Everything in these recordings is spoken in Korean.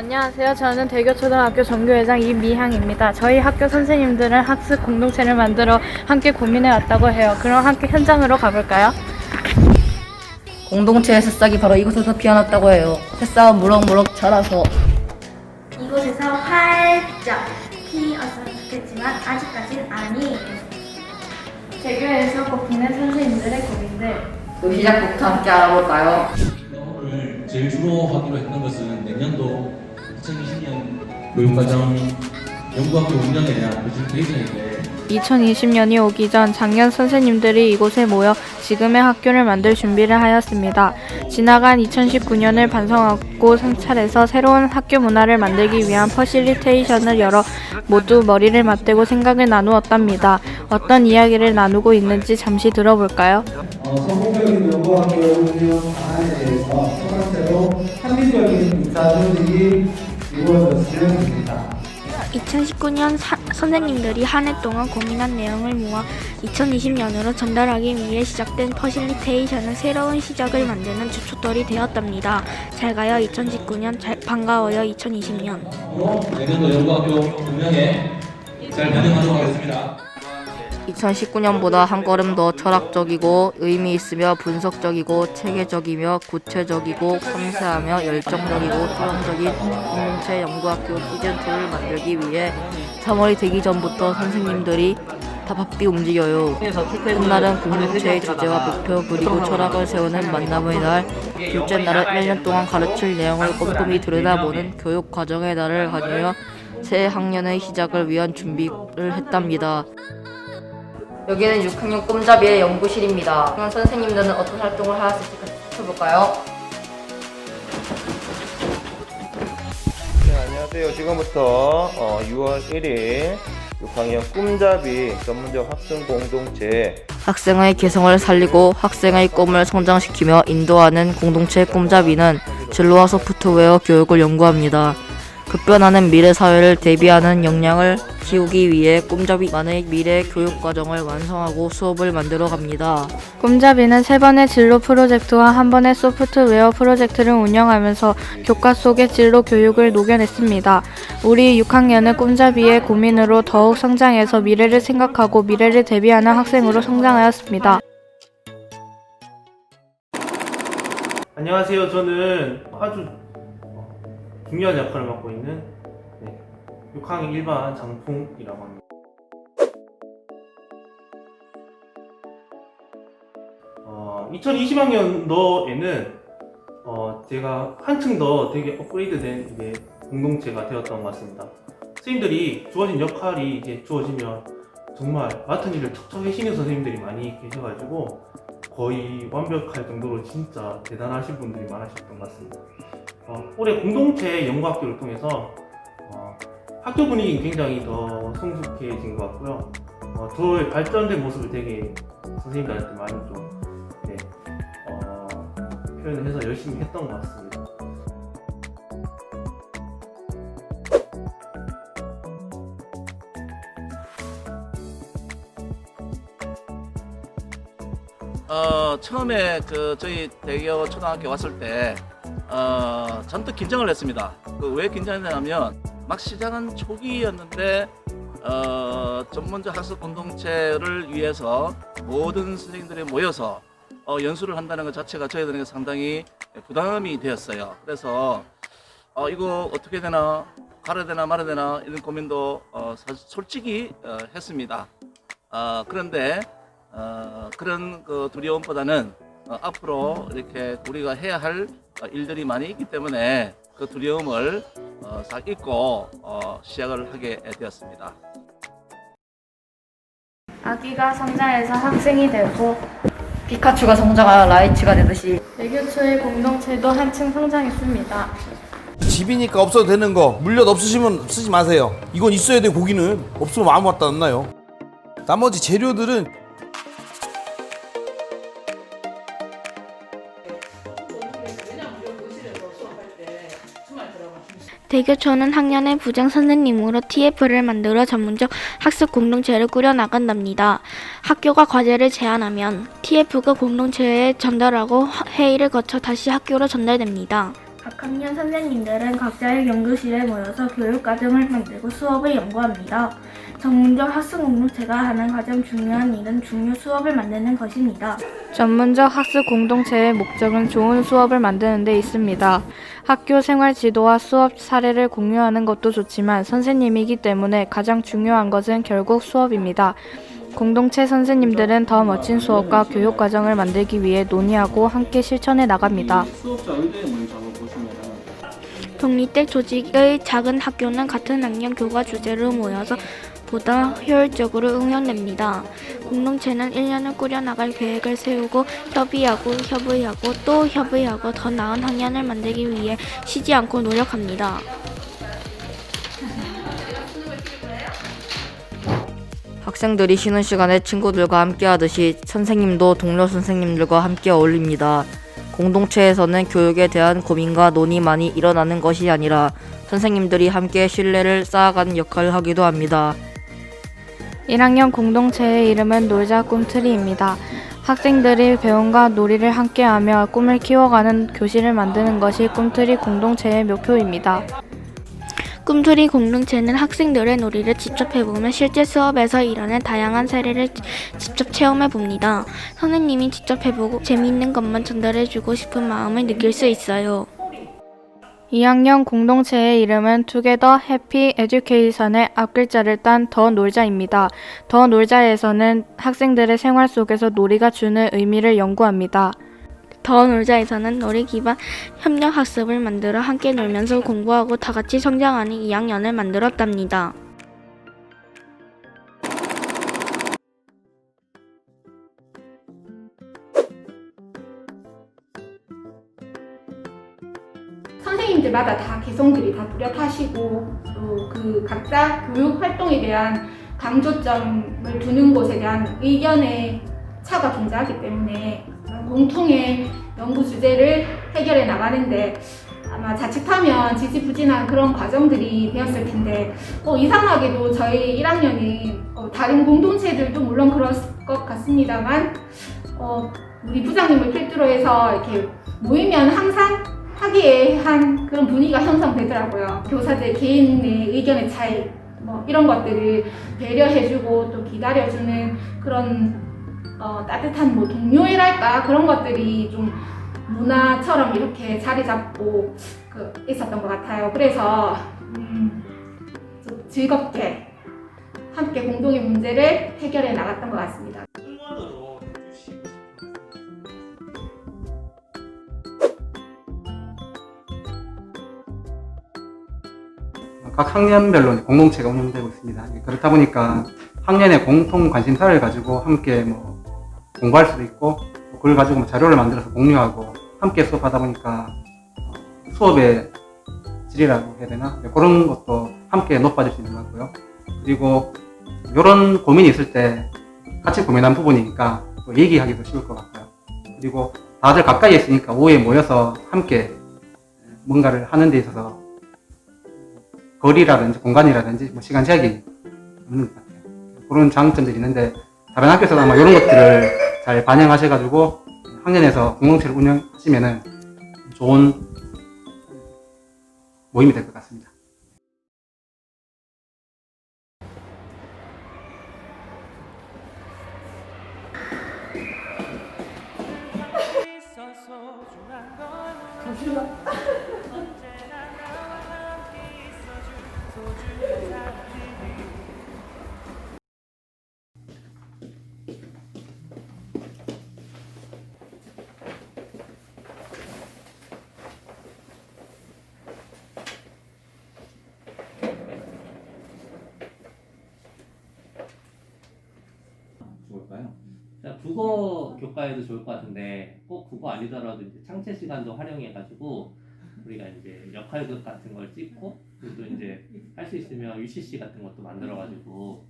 안녕하세요. 저는 대교초등학교 정교회장 이미향입니다. 저희 학교 선생님들은 학습 공동체를 만들어 함께 고민해 왔다고 해요. 그럼 함께 현장으로 가볼까요? 공동체의 새싹이 바로 이곳에서 피어났다고 해요. 새싹은 무럭무럭 자라서 이곳에서 활짝 피었으면 좋겠지만 아직까진 아니에요. 대교에서 꼽히는 선생님들의 고민들. 그 시작부터 함께 알아볼까요? 오늘 제일 주로 하기로 했던 것은 내년도 2020년 교육과정 연구학교 운영에 대한 프레젠테이션인데 2020년이 오기 전 작년 선생님들이 이곳에 모여 지금의 학교를 만들 준비를 하였습니다. 지나간 2019년을 반성하고 성찰해서 새로운 학교 문화를 만들기 위한 퍼실리테이션을 열어 모두 머리를 맞대고 생각을 나누었답니다. 어떤 이야기를 나누고 있는지 잠시 들어볼까요? 성공적인 연구학교 운영 방안에 대해서 첫 번째로 합리적인 인사 조직이 이루어졌으면 합니다. 2019년 선생님들이 한 해 동안 고민한 내용을 모아 2020년으로 전달하기 위해 시작된 퍼실리테이션은 새로운 시작을 만드는 주춧돌이 되었답니다. 잘 가요 2019년, 반가워요 2020년. 내년도 연구학교 운영에 잘 반영하도록 하겠습니다. 2019년보다 한 걸음 더 철학적이고 의미 있으며 분석적이고 체계적이며 구체적이고 섬세하며 열정적이고 토론적인 공동체 연구학교 시즌2를 만들기 위해 3월이 되기 전부터 선생님들이 바삐 움직여요. 첫날은 공동체의 주제와 목표 그리고 철학을 세우는 만남의 날, 둘째 날은 1년 동안 가르칠 내용을 꼼꼼히 들여다보는 교육 과정의 날을 가지며 새 학년의 시작을 위한 준비를 했답니다. 여기는 6학년 꿈잡이의 연구실입니다. 그럼 선생님들은 어떤 활동을 하였을지 살펴볼까요? 네, 안녕하세요. 지금부터 6월 1일 6학년 꿈잡이 전문적 학생 공동체 학생의 개성을 살리고 학생의 꿈을 성장시키며 인도하는 공동체 꿈잡이는 진로와 소프트웨어 교육을 연구합니다. 급변하는 미래 사회를 대비하는 역량을 키우기 위해 꿈잡이만의 미래 교육 과정을 완성하고 수업을 만들어 갑니다. 꿈잡이는 3번의 진로 프로젝트와 1번의 소프트웨어 프로젝트를 운영하면서 교과 속의 진로 교육을 녹여냈습니다. 우리 6학년은 꿈잡이의 고민으로 더욱 성장해서 미래를 생각하고 미래를 대비하는 학생으로 성장하였습니다. 안녕하세요. 저는 아주 중요한 역할을 맡고 있는 6학년 일반 장풍이라고 합니다. 어, 2020학년도에는 제가 한층 더 되게 업그레이드된 공동체가 되었던 것 같습니다. 선생님들이 주어진 역할이 이제 주어지면 정말 맡은 일을 척척 해시는 선생님들이 많이 계셔가지고 거의 완벽할 정도로 진짜 대단하신 분들이 많으셨던 것 같습니다. 올해 공동체 연구학교를 통해서 학교 분위기는 굉장히 더 성숙해진 것 같고요. 더 발전된 모습을 되게 선생님들한테 많이 좀 표현을 해서 열심히 했던 것 같습니다. 처음에 저희 대교 초등학교 왔을 때 잔뜩 긴장을 했습니다. 왜 긴장했냐면 막 시작한 초기였는데 전문적 학습 공동체를 위해서 모든 선생님들이 모여서 연수를 한다는 것 자체가 저희들에게 상당히 부담이 되었어요. 그래서 이거 어떻게 되나, 가야 되나 말아야 되나 이런 고민도 솔직히 했습니다. 그런데 그런 두려움보다는 앞으로 이렇게 우리가 해야 할 일들이 많이 있기 때문에 그 두려움을 싹 잊고 시작을 하게 되었습니다. 아기가 성장해서 학생이 되고 피카츄가 성장하여 라이치가 되듯이 대교초의 공동체도 한층 성장했습니다. 집이니까 없어도 되는 거 물엿 없으시면 쓰지 마세요. 이건 있어야 돼. 고기는 없으면 아무것도 안 나요. 나머지 재료들은 대교초는 학년의 부장 선생님으로 TF를 만들어 전문적 학습 공동체를 꾸려 나간답니다. 학교가 과제를 제안하면 TF가 공동체에 전달하고 회의를 거쳐 다시 학교로 전달됩니다. 각 학년 선생님들은 각자의 연구실에 모여서 교육과정을 만들고 수업을 연구합니다. 전문적 학습 공동체가 하는 가장 중요한 일은 중요 수업을 만드는 것입니다. 전문적 학습 공동체의 목적은 좋은 수업을 만드는 데 있습니다. 학교 생활 지도와 수업 사례를 공유하는 것도 좋지만 선생님이기 때문에 가장 중요한 것은 결국 수업입니다. 공동체 선생님들은 더 멋진 수업과 교육 과정을 만들기 위해 논의하고 함께 실천해 나갑니다. 수업자 의견 먼저 한번 보시면은 독립대 조직의 작은 학교는 같은 학년 교과 주제로 모여서 보다 효율적으로 응용됩니다. 공동체는 1년을 꾸려나갈 계획을 세우고 협의하고 또 협의하고 더 나은 학년을 만들기 위해 쉬지 않고 노력합니다. 학생들이 쉬는 시간에 친구들과 함께 하듯이 선생님도 동료 선생님들과 함께 어울립니다. 공동체에서는 교육에 대한 고민과 논의만이 일어나는 것이 아니라 선생님들이 함께 신뢰를 쌓아가는 역할을 하기도 합니다. 1학년 공동체의 이름은 놀자 꿈트리입니다. 학생들이 배움과 놀이를 함께하며 꿈을 키워가는 교실을 만드는 것이 꿈트리 공동체의 목표입니다. 꿈틀이 공동체는 학생들의 놀이를 직접 해보며 실제 수업에서 일어난 다양한 사례를 직접 체험해봅니다. 선생님이 직접 해보고 재미있는 것만 전달해주고 싶은 마음을 느낄 수 있어요. 2학년 공동체의 이름은 투게더 해피 에듀케이션의 앞글자를 딴 더 놀자입니다. 더 놀자에서는 학생들의 생활 속에서 놀이가 주는 의미를 연구합니다. 더 놀자에서는 놀이 기반 협력 학습을 만들어 함께 놀면서 공부하고 다 같이 성장하는 2학년을 만들었답니다. 선생님들마다 다 개성들이 다 뚜렷하시고 또 그 각자 교육 활동에 대한 강조점을 두는 것에 대한 의견의 차가 존재하기 때문에 공통의 연구 주제를 해결해 나가는데 아마 자칫하면 지지부진한 그런 과정들이 되었을 텐데 이상하게도 저희 1학년이 다른 공동체들도 물론 그럴 것 같습니다만 우리 부장님을 필두로 해서 이렇게 모이면 항상 화기애애한 그런 분위기가 형성되더라고요. 교사들 개인의 의견의 차이 이런 것들을 배려해주고 또 기다려주는 그런 따뜻한 동료애랄까 그런 것들이 좀 문화처럼 이렇게 자리 잡고 있었던 것 같아요. 그래서 좀 즐겁게 함께 공동의 문제를 해결해 나갔던 것 같습니다. 각 학년별로 공동체가 운영되고 있습니다. 그렇다 보니까 학년의 공통 관심사를 가지고 함께 공부할 수도 있고 그걸 가지고 자료를 만들어서 공유하고 함께 수업하다 보니까 수업의 질이라고 해야 되나? 그런 것도 함께 높아질 수 있는 것 같고요. 그리고 이런 고민이 있을 때 같이 고민한 부분이니까 또 얘기하기도 쉬울 것 같아요. 그리고 다들 가까이 있으니까 오후에 모여서 함께 뭔가를 하는 데 있어서 거리라든지 공간이라든지 시간 제약이 없는 것 같아요. 그런 장점들이 있는데 다른 학교에서도 아마 이런 것들을 잘 반영하셔가지고 학년에서 공동체를 운영하시면은 좋은 모임이 될 것 같습니다. 좋을까요? 국어 교과에도 좋을 것 같은데 꼭 국어 아니더라도 이제 창체 시간도 활용해가지고 우리가 이제 역할극 같은 걸 찍고 또 이제 할 수 있으면 UCC 같은 것도 만들어가지고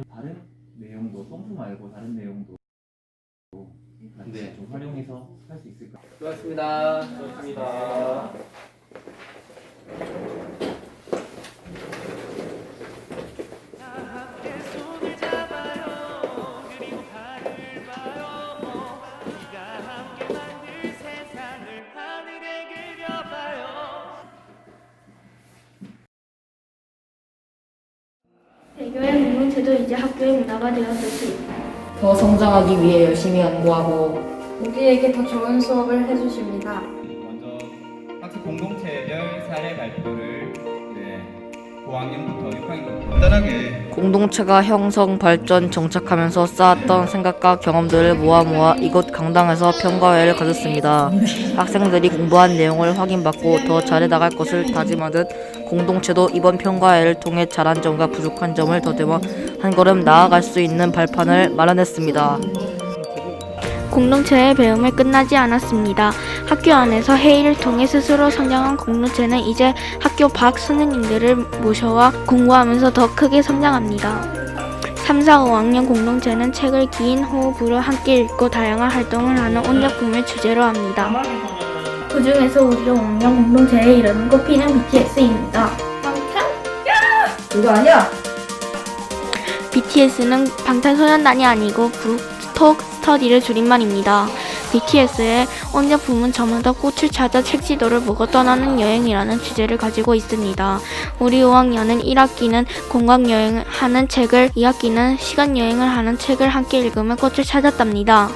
다른 내용도 성수 말고 다른 내용도 같이 좀 활용해서 할 수 있을까? 수고하셨습니다. 수고하셨습니다. 함께 만들 세상을 하늘에 그려봐요. 공동체도 이제 학교의 문화가 되었을 수 있다. 더 성장하기 위해 열심히 연구하고 우리에게 더 좋은 수업을 해주십니다. 먼저 학생 공동체별 사례 발표를 고학년부터 6학년부터 간단하게 공동체가 형성, 발전, 정착하면서 쌓았던 생각과 경험들을 모아 이곳 강당에서 평가회를 가졌습니다. 학생들이 공부한 내용을 확인받고 더 잘해 나갈 것을 다짐하듯 공동체도 이번 평가회를 통해 잘한 점과 부족한 점을 더듬어 한 걸음 나아갈 수 있는 발판을 마련했습니다. 공동체의 배움이 끝나지 않았습니다. 학교 안에서 회의를 통해 스스로 성장한 공동체는 이제 학교 밖 선생님들을 모셔와 공부하면서 더 크게 성장합니다. 3, 4, 5학년 공동체는 책을 긴 호흡으로 함께 읽고 다양한 활동을 하는 온작품을 주제로 합니다. 그 중에서 우리 5학년 공동체의 이름은 꼽히는 BTS입니다. 이거 아니야? BTS는 방탄소년단이 아니고 북톡 스터디를 줄임말입니다. BTS의 온작품은 저마다 꽃을 찾아 책지도를 보고 떠나는 여행이라는 주제를 가지고 있습니다. 우리 5학년은 1학기는 공강여행을 하는 책을, 2학기는 시간여행을 하는 책을 함께 읽으며 꽃을 찾았답니다.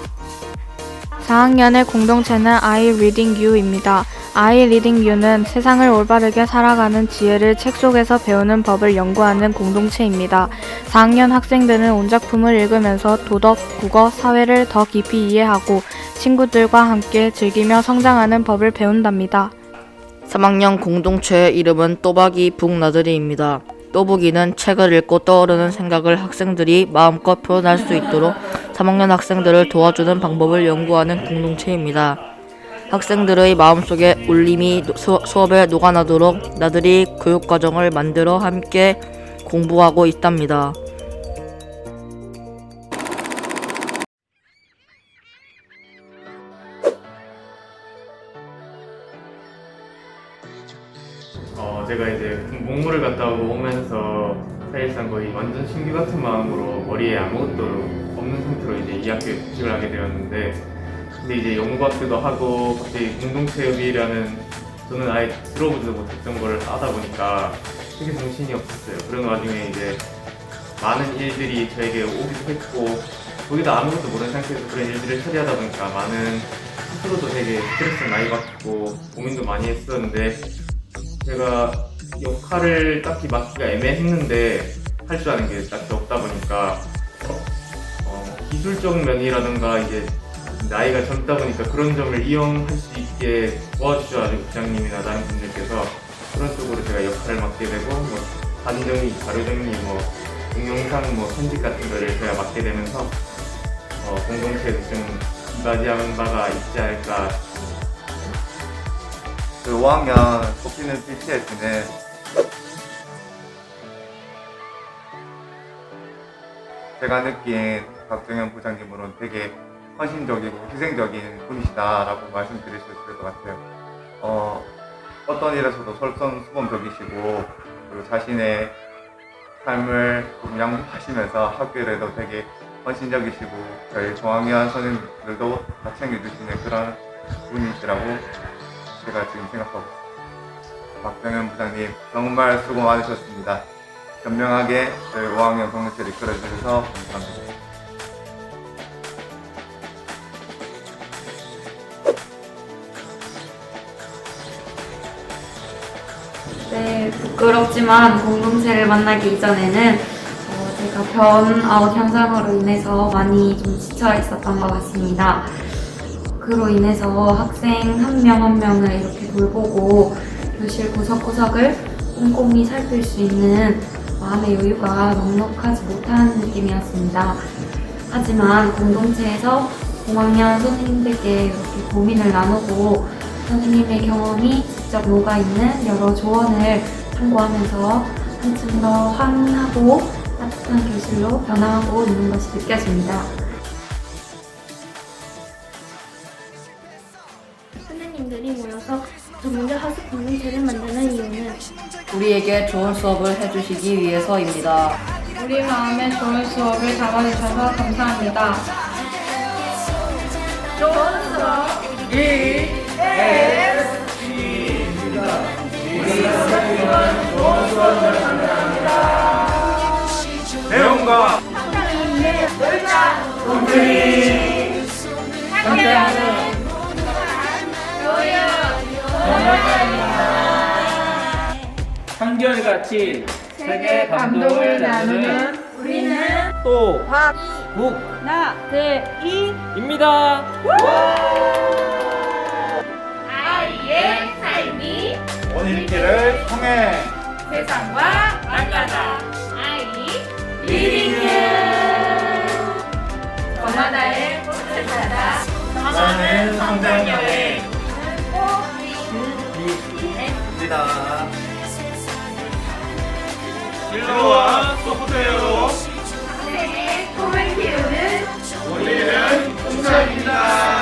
4학년의 공동체는 I Reading You입니다. I Reading You는 세상을 올바르게 살아가는 지혜를 책 속에서 배우는 법을 연구하는 공동체입니다. 4학년 학생들은 온작품을 읽으면서 도덕, 국어, 사회를 더 깊이 이해하고 친구들과 함께 즐기며 성장하는 법을 배운답니다. 3학년 공동체의 이름은 또박이 북나들이입니다. 또박이는 책을 읽고 떠오르는 생각을 학생들이 마음껏 표현할 수 있도록 3학년 학생들을 도와주는 방법을 연구하는 공동체입니다. 학생들의 마음속에 울림이 수업에 녹아나도록 나들이 교육과정을 만들어 함께 공부하고 있답니다. 제가 이제 공모를 갔다 오면서 사실상 거의 완전 신규 같은 마음으로 머리에 아무것도 없는 상태로 이제 이 학교에 입학을 하게 되었는데, 근데 이제 연구학교도 하고 갑자기 공동체협의라는 저는 아예 들어보지도 못했던 걸 하다 보니까 되게 정신이 없었어요. 그런 와중에 이제 많은 일들이 저에게 오기도 했고, 거기다 아무것도 모르는 상태에서 그런 일들을 처리하다 보니까 많은 스스로도 되게 스트레스 많이 받고 고민도 많이 했었는데, 제가 역할을 딱히 맡기가 애매했는데 할 줄 아는 게 딱히 없다 보니까 기술적 면이라든가 이제 나이가 젊다 보니까 그런 점을 이용할 수 있게 도와주셔가지고 부장님이나 다른 분들께서 그런 쪽으로 제가 역할을 맡게 되고, 뭐 사진 정리, 자료 정리, 뭐 동영상, 뭐 편집 같은 거를 제가 맡게 되면서 공동체에서 좀 이바지한 바가 있지 않을까. 그 5학년 꼽히는 BTS는 제가 느낀 박정현 부장님으로는 되게 헌신적이고 희생적인 분이시다라고 말씀드릴 수 있을 것 같아요. 어떤 일에서도 솔선수범적이시고, 그리고 자신의 삶을 양보하시면서 학교에도 되게 헌신적이시고, 저희 중학년 선생님들도 다 챙겨주시는 그런 분이시라고 제가 지금 생각하고 있습니다. 박정현 부장님 정말 수고 많으셨습니다. 현명하게 저희 5학년 공동체를 이끌어주셔서 감사합니다. 네, 부끄럽지만 공동체를 만나기 이전에는 제가 번아웃 현상으로 인해서 많이 좀 지쳐 있었던 것 같습니다. 그로 인해서 학생 한 명 한 명을 이렇게 돌보고 교실 구석구석을 꼼꼼히 살필 수 있는 마음의 여유가 넉넉하지 못한 느낌이었습니다. 하지만 공동체에서 5학년 선생님들께 이렇게 고민을 나누고 선생님의 경험이 직접 녹아있는 여러 조언을 참고하면서 한층 더 환하고 따뜻한 교실로 변화하고 있는 것이 느껴집니다. 선생님들이 모여서 전문적 학습 공동체를 만드는 이유는 우리에게 좋은 수업을 해주시기 위해서입니다. 우리 마음에 좋은 수업을 담아주셔서 감사합니다. 좋은 수업 우리 선생님은 좋은 수업을 감사합니다. 배움과 곰돌이 함께하는 한결같이 세계 감동을 나누는 우리는 또 입니다. 아이의 삶이 오늘길을 통해 세상과 만나다 아이 리딩 저마다의 꽃을 찾아 나는 성장 여행 실로와 소프트웨어로 학생의 꿈을 키우는 우리는 공장입니다.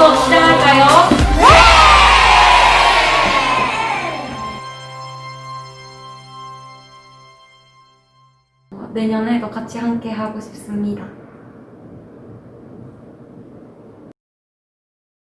수업 시작할까요? 내년에도 같이 함께 하고 싶습니다.